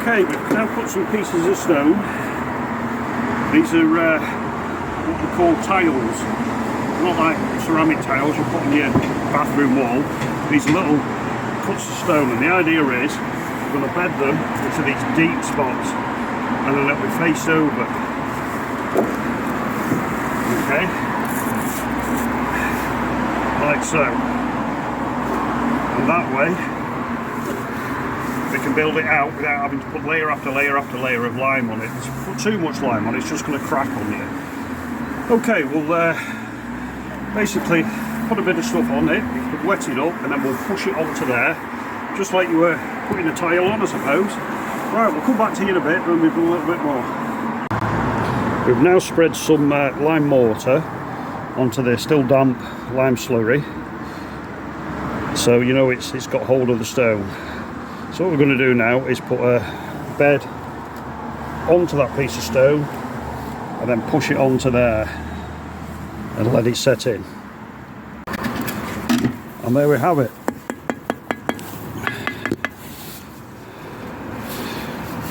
Okay, we've now put some pieces of stone. These are what we call tiles. Not like ceramic tiles you put on your bathroom wall. These are little cuts of stone, and the idea is we're going to bed them into these deep spots and then let we face over. Okay, like so. And that way we can build it out without having to put layer after layer after layer of lime on it. If you put too much lime on it, it's just going to crack on you. Okay, we'll basically put a bit of stuff on it, wet it up, and then we'll push it onto there, just like you were putting a tile on, I suppose. Right, we'll come back to you in a bit when we've done a little bit more. We've now spread some lime mortar onto the still damp lime slurry, so you know it's got hold of the stone. So what we're going to do now is put a bed onto that piece of stone and then push it onto there and let it set in. And there we have it.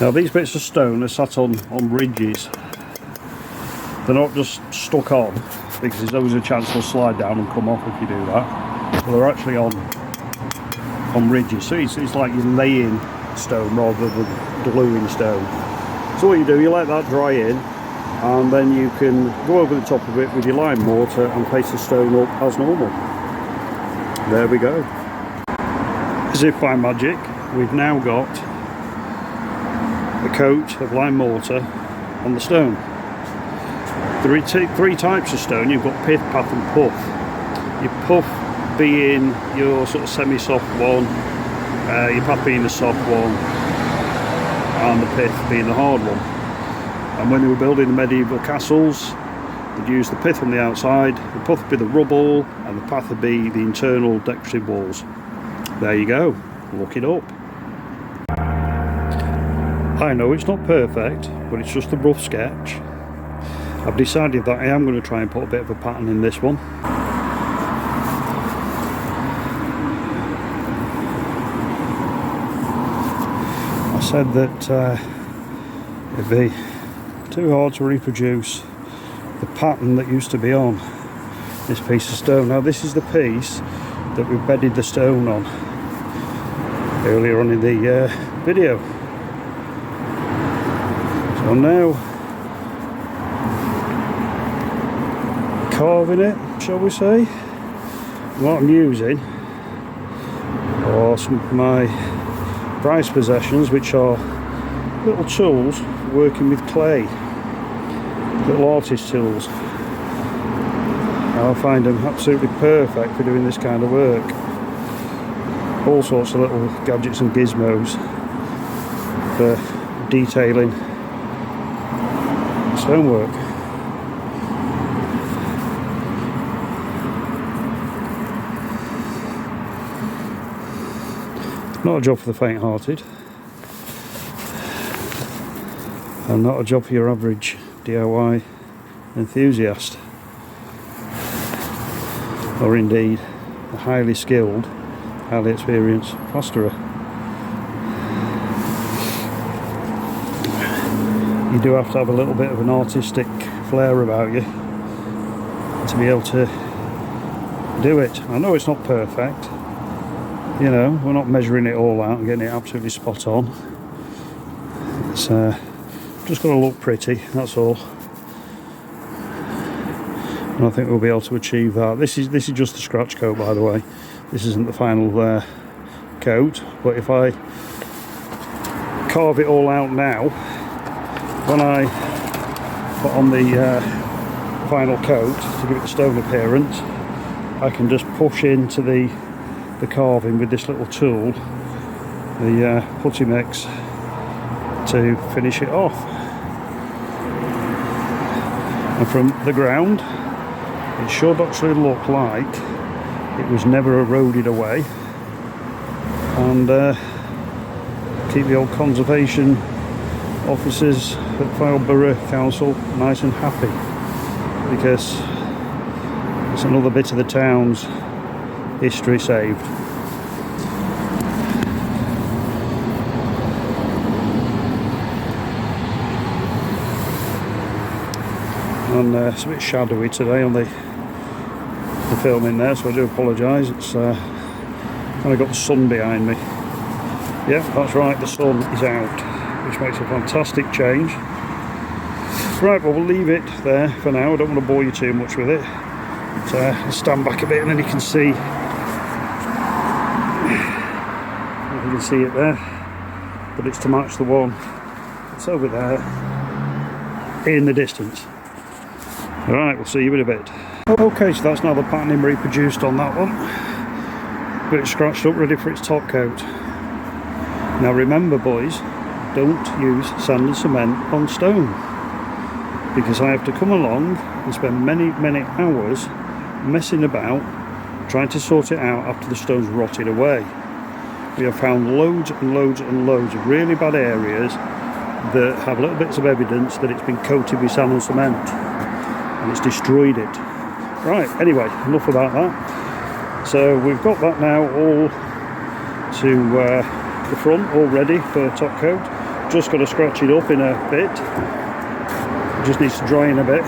Now these bits of stone are sat on ridges. They're not just stuck on, because there's always a chance they'll slide down and come off if you do that. But they're actually on ridges, so it's like you're laying stone rather than gluing stone. So what you do, you let that dry in, and then you can go over the top of it with your lime mortar and place the stone up as normal. There we go. As if by magic, we've now got a coat of lime mortar on the stone. There are three types of stone. You've got pith, path and puff. Your puff being your sort of semi-soft one, your path being the soft one, and the pith being the hard one. And when they were building the medieval castles, they'd use the pith on the outside, the puff would be the rubble, and the path would be the internal decorative walls. There you go, look it up. I know it's not perfect, but it's just a rough sketch. I've decided that I am going to try and put a bit of a pattern in this one. I said that it'd be too hard to reproduce the pattern that used to be on this piece of stone. Now this is the piece that we bedded the stone on earlier on in the video. So now carving it, shall we say. What I'm using are some of my prized possessions, which are little tools working with clay, little artist tools. I find them absolutely perfect for doing this kind of work. All sorts of little gadgets and gizmos for detailing stonework. Not a job for the faint-hearted, and not a job for your average DIY enthusiast, or indeed a highly skilled, highly experienced plasterer. You do have to have a little bit of an artistic flair about you to be able to do it. I know it's not perfect. You know, we're not measuring it all out and getting it absolutely spot on. It's just got to look pretty, that's all. And I think we'll be able to achieve that. This is just the scratch coat, by the way. This isn't the final coat. But if I carve it all out now, when I put on the final coat to give it the stone appearance, I can just push into the carving with this little tool, the putty mix, to finish it off. And from the ground, it should actually look like it was never eroded away, and keep the old conservation officers at Fylde Borough Council nice and happy, because it's another bit of the town's history saved. and it's a bit shadowy today on the filming there, so I do apologise. It's kind of got the sun behind me. Yeah, that's right, the sun is out, which makes a fantastic change. Right, well, we'll leave it there for now. I don't want to bore you too much with it. So I'll stand back a bit and then you can see it there, but it's to match the one that's over there in the distance. Alright, we'll see you in a bit. Okay, so that's now the patterning reproduced on that one. Bit scratched up, ready for its top coat. Now remember, boys, don't use sand and cement on stone, because I have to come along and spend many hours messing about trying to sort it out after the stone's rotted away. We have found loads and loads and loads of really bad areas that have little bits of evidence that it's been coated with sand and cement and it's destroyed it. Right, anyway, enough about that. So we've got that now all to the front, all ready for top coat. Just got to scratch it up in a bit. Just needs to dry in a bit.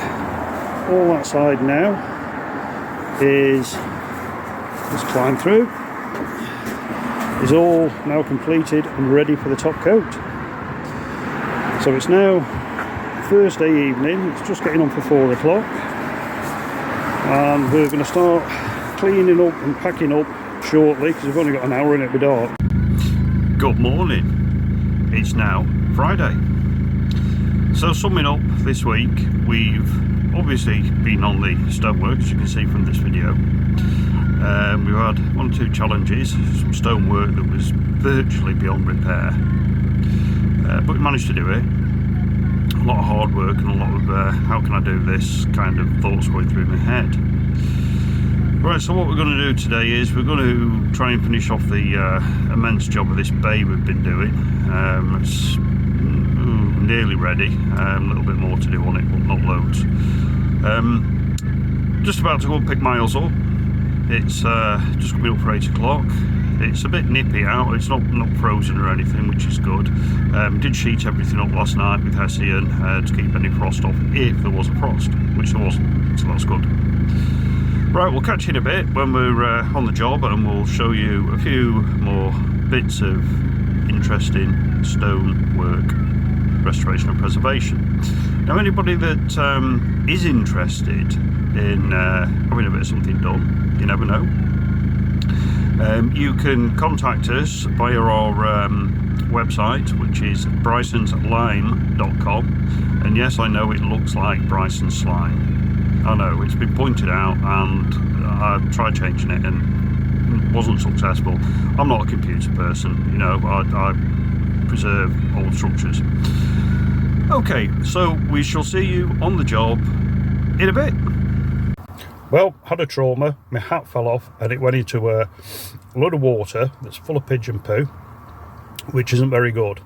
All that side now is just climb through. Is all now completed and ready for the top coat. So it's now Thursday evening, it's just getting on for 4 o'clock, and we're going to start cleaning up and packing up shortly because we've only got an hour and it'll be dark. Good morning, it's now Friday. So summing up this week, we've obviously been on the stonework, as you can see from this video. We've had 1 or 2 challenges, some stonework that was virtually beyond repair, but we managed to do it. A lot of hard work and a lot of how can I do this kind of thoughts going through my head. Right, so what we're going to do today is we're going to try and finish off the immense job of this bay we've been doing. It's nearly ready, a little bit more to do on it, but not loads. Just about to go and pick Miles up. It's just coming up for 8 o'clock. It's a bit nippy out, it's not frozen or anything, which is good. Did sheet everything up last night with Hessian to keep any frost off if there was a frost, which there wasn't, so that's good. Right, we'll catch you in a bit when we're on the job, and we'll show you a few more bits of interesting stone work, restoration and preservation. Now anybody that is interested in having a bit of something done, you never know, you can contact us via our website, which is brysonslime.com. and yes, I know it looks like Bryson Slime. I know, it's been pointed out and I've tried changing it and wasn't successful. I'm not a computer person, you know, I preserve old structures. Okay, so we shall see you on the job in a bit. Well, had a trauma, my hat fell off and it went into a load of water that's full of pigeon poo, which isn't very good.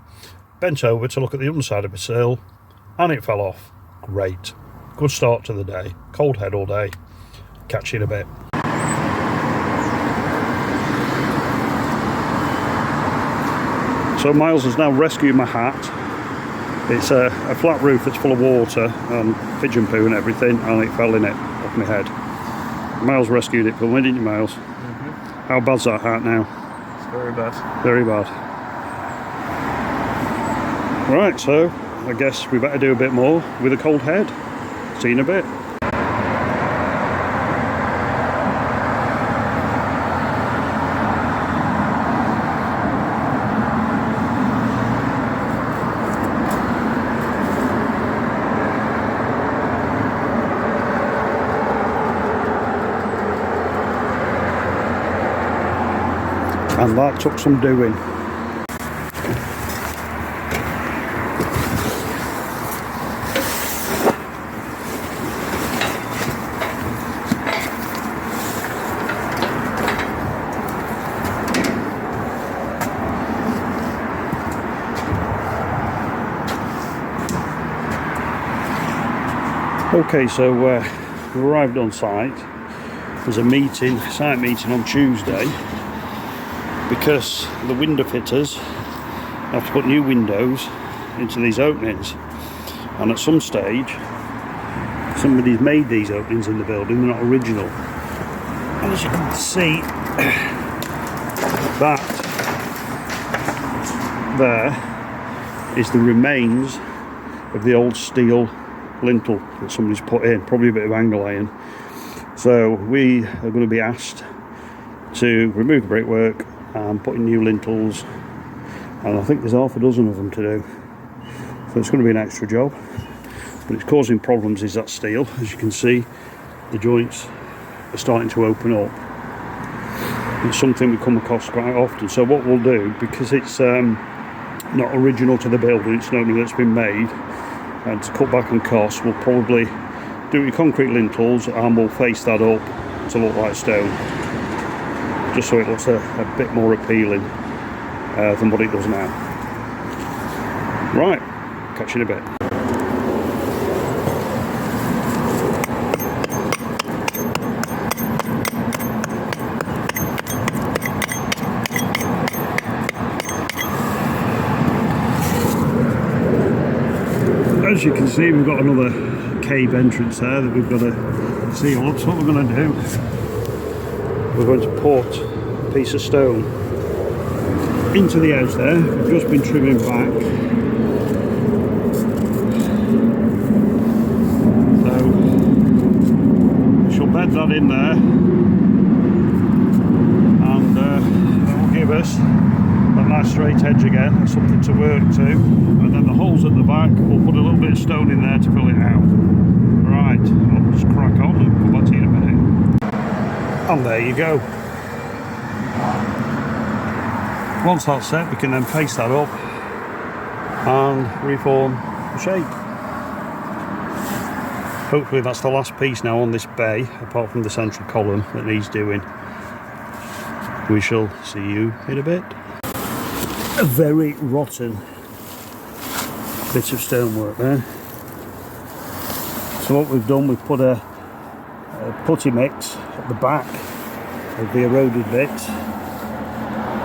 Bent over to look at the underside of my sill and it fell off. Great. Good start to the day. Cold head all day. Catch you in a bit. So Miles has now rescued my hat. It's a flat roof that's full of water and pigeon poo and everything, and it fell in it off my head. Miles rescued it for me, didn't you, Miles? Mm-hmm. How bad's that hat now? It's very bad. Very bad. Right, so I guess we better do a bit more with a cold head. See you in a bit. And that took some doing. Okay, so we arrived on site. There's a meeting, site meeting on Tuesday, because the window fitters have to put new windows into these openings, and at some stage somebody's made these openings in the building, they're not original. And as you can see, that there is the remains of the old steel lintel that somebody's put in, probably a bit of angle iron. So we are going to be asked to remove the brickwork and put in new lintels, and I think there's half a dozen of them to do, so it's going to be an extra job. But it's causing problems is that steel. As you can see, the joints are starting to open up. It's something we come across quite often. So what we'll do, because it's not original to the building, it's something that's been made, and to cut back on costs, we'll probably do it with concrete lintels and we'll face that up to look like stone, just so it looks a bit more appealing than what it does now. Right, catch you in a bit. As you can see, we've got another cave entrance there that we've got to seal up. So what we're going to do, we're going to put a piece of stone into the house there. We've just been trimming back. So we shall bed that in there, and that will give us a nice straight edge again, and something to work to. And then the holes at the back, we'll put a little bit of stone in there to fill it out. Right, I'll just crack on and come back to you in a minute. And there you go. Once that's set, we can then paste that up and reform the shape. Hopefully that's the last piece now on this bay, apart from the central column that needs doing. We shall see you in a bit. A very rotten bit of stonework there. So what we've done, we've put a putty mix at the back of the eroded bits.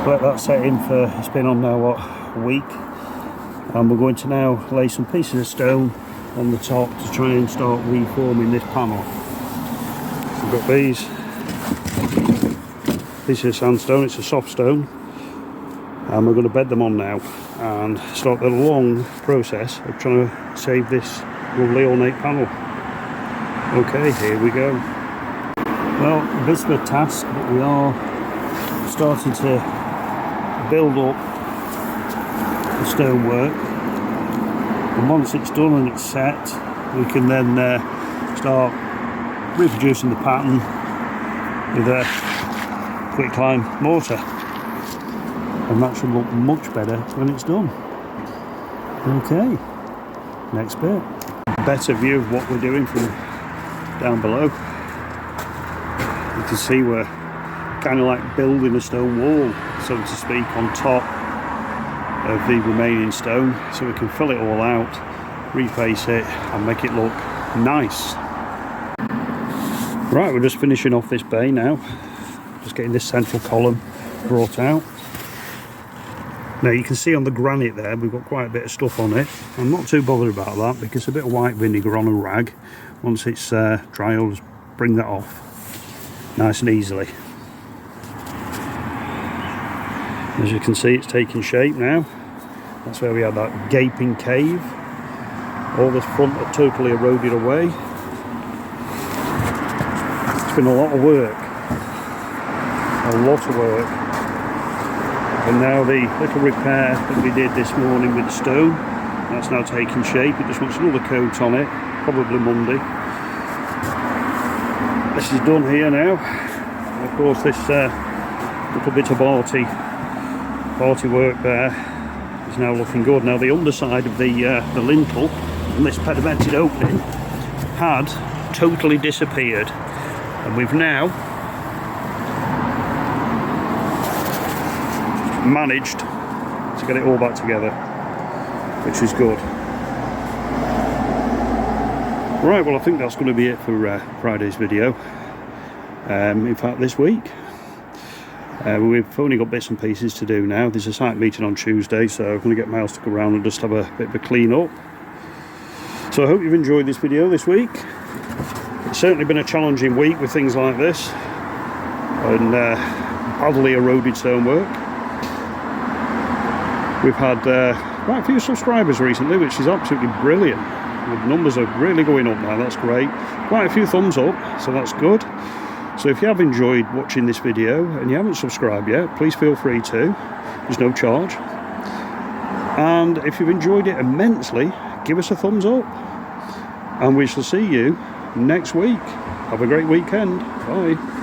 Let that set in for, it's been on now what, a week, and we're going to now lay some pieces of stone on the top to try and start reforming this panel. We've got these pieces of sandstone, it's a soft stone, and we're going to bed them on now and start the long process of trying to save this lovely ornate panel. Okay, here we go. Well, a bit of a task, but we are starting to build up the stonework, and once it's done and it's set, we can then start reproducing the pattern with a quicklime mortar, and that should look much better when it's done. Okay, next bit. Better view of what we're doing from down below. You can see we're kind of like building a stone wall, so to speak, on top of the remaining stone, so we can fill it all out, reface it and make it look nice. Right, we're just finishing off this bay now, just getting this central column brought out. Now you can see on the granite there we've got quite a bit of stuff on it. I'm not too bothered about that, because a bit of white vinegar on a rag, once it's dry, I'll just bring that off nice and easily. As you can see, it's taking shape now. That's where we had that gaping cave. All this front are totally eroded away. It's been a lot of work. And now the little repair that we did this morning with the stone, that's now taking shape. It just wants another coat on it, probably Monday. This is done here now. And of course this little bit of party work there is now looking good. Now the underside of the lintel on this pedimented opening had totally disappeared, and we've now managed to get it all back together, which is good. Right, well I think that's going to be it for Friday's video. In fact, this week. We've only got bits and pieces to do now. There's a site meeting on Tuesday, so I'm going to get Miles to go around and just have a bit of a clean up. So I hope you've enjoyed this video this week. It's certainly been a challenging week with things like this and badly eroded stonework. We've had quite a few subscribers recently, which is absolutely brilliant. The numbers are really going up now, that's great. Quite a few thumbs up, so that's good. So if you have enjoyed watching this video and you haven't subscribed yet, please feel free to. There's no charge. And if you've enjoyed it immensely, give us a thumbs up. And we shall see you next week. Have a great weekend. Bye.